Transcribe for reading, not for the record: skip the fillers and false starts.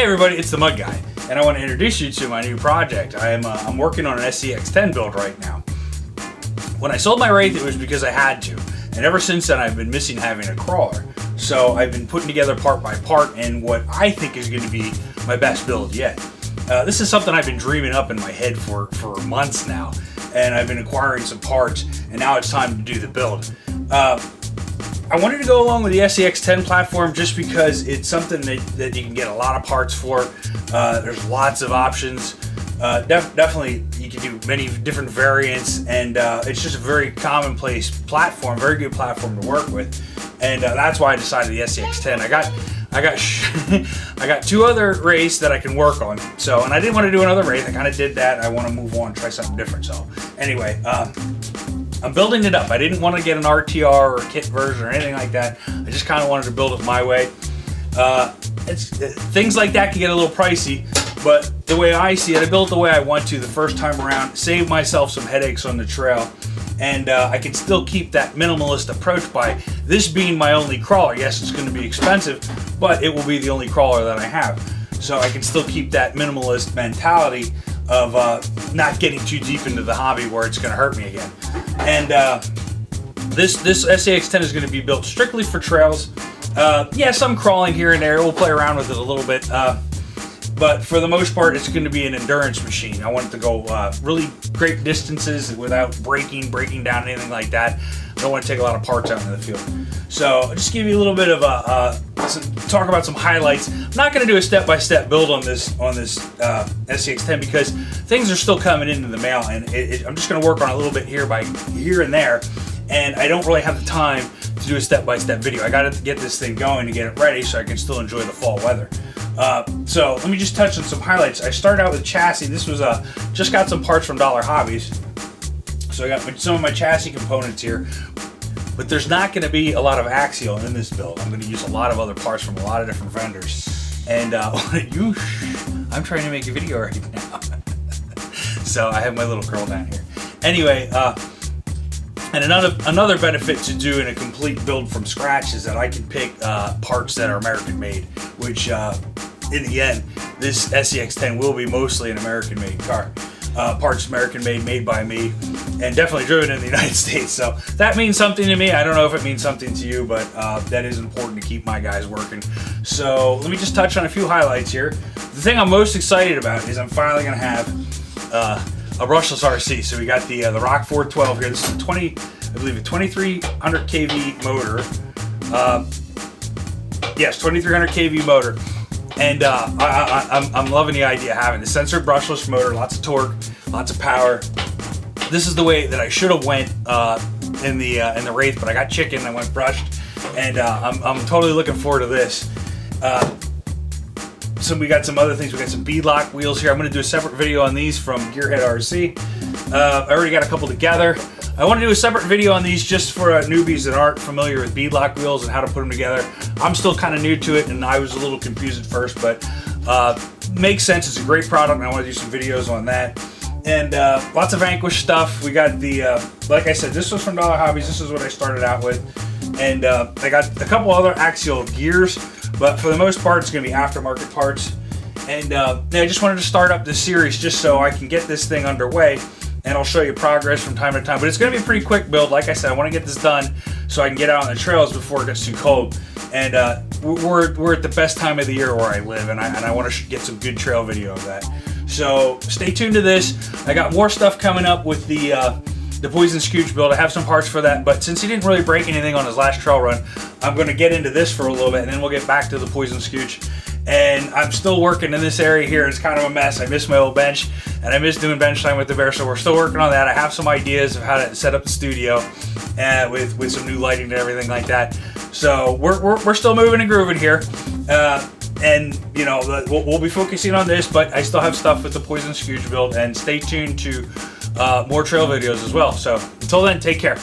everybody, it's the Mud Guy, and I want to introduce you to my new project. I'm working on an SCX10 build right now. When I sold my Wraith, it was because I had to, and ever since then I've been missing having a crawler. So I've been putting together part by part in what I think is going to be my best build yet. This is something I've been dreaming up in my head for months now, and I've been acquiring some parts, and now it's time to do the build. I wanted to go along with the SCX10 platform just because it's something that you can get a lot of parts for. There's lots of options. Definitely you can do many different variants, and it's just a very commonplace platform, very good platform to work with, and that's why I decided the SCX10. I got two other Wraiths that I can work on. So, and I didn't want to do another Wraith. I kind of did that. I want to move on, try something different. So, anyway, I'm building it up. I didn't want to get an RTR or a kit version or anything like that. I just kind of wanted to build it my way. Things like that can get a little pricey, but the way I see it, I built it the way I want to the first time around, save myself some headaches on the trail, and I can still keep that minimalist approach by this being my only crawler. Yes, it's going to be expensive, but it will be the only crawler that I have. So I can still keep that minimalist mentality of not getting too deep into the hobby where it's going to hurt me again. And this SCX10 is going to be built strictly for trails. Yeah, some crawling here and there. We'll play around with it a little bit. But for the most part, it's going to be an endurance machine. I want it to go really great distances without breaking down, anything like that. I don't want to take a lot of parts out in the field. So I'll just give you a little bit of talk about some highlights. I'm not going to do a step-by-step build on this SCX10 because things are still coming into the mail, and I'm just going to work on a little bit here and there, and I don't really have the time to do a step-by-step video. I got to get this thing going to get it ready so I can still enjoy the fall weather. So let me just touch on some highlights. I started out with chassis. This was just got some parts from Dollar Hobbies. So I got some of my chassis components here, but there's not going to be a lot of axial in this build. I'm going to use a lot of other parts from a lot of different vendors. And I'm trying to make a video right now. So I have my little girl down here. Anyway, and another benefit to doing a complete build from scratch is that I can pick parts that are American made, which in the end, this SCX10 will be mostly an American made car. Parts American made by me, and definitely driven in the United States. So that means something to me. I don't know if it means something to you, but that is important to keep my guys working. So let me just touch on a few highlights here. The thing I'm most excited about is I'm finally going to have a brushless RC. So we got the Rock 412 here. This is I believe a 2300 kV motor. Yes, 2300 kV motor. And I'm loving the idea of having the sensor brushless motor, lots of torque, lots of power. This is the way that I should have went in the Wraith, but I got chicken. I went brushed, and I'm totally looking forward to this. So we got some other things. We got some beadlock wheels here. I'm going to do a separate video on these from Gearhead RC. I already got a couple together. I want to do a separate video on these just for newbies that aren't familiar with beadlock wheels and how to put them together. I'm still kind of new to it, and I was a little confused at first, but makes sense. It's a great product, and I want to do some videos on that. And lots of Vanquish stuff. We got the, like I said, this was from Dollar Hobbies. This is what I started out with. And I got a couple other axial gears, but for the most part, it's going to be aftermarket parts. And I just wanted to start up this series just so I can get this thing underway, and I'll show you progress from time to time. But it's going to be a pretty quick build. Like I said, I want to get this done so I can get out on the trails before it gets too cold. And we're at the best time of the year where I live, and I want to get some good trail video of that. So stay tuned to this. I got more stuff coming up with the Poison Scooch build. I have some parts for that, but since he didn't really break anything on his last trail run, I'm going to get into this for a little bit, and then we'll get back to the Poison Scooch. And I'm still working in this area here. It's kind of a mess. I miss my old bench, and I miss doing bench time with the bear, so we're still working on that. I have some ideas of how to set up the studio with some new lighting and everything like that. So we're still moving and grooving here. And you know, we'll be focusing on this, but I still have stuff with the Poison Scooch build, and stay tuned to more trail videos as well. So until then, take care.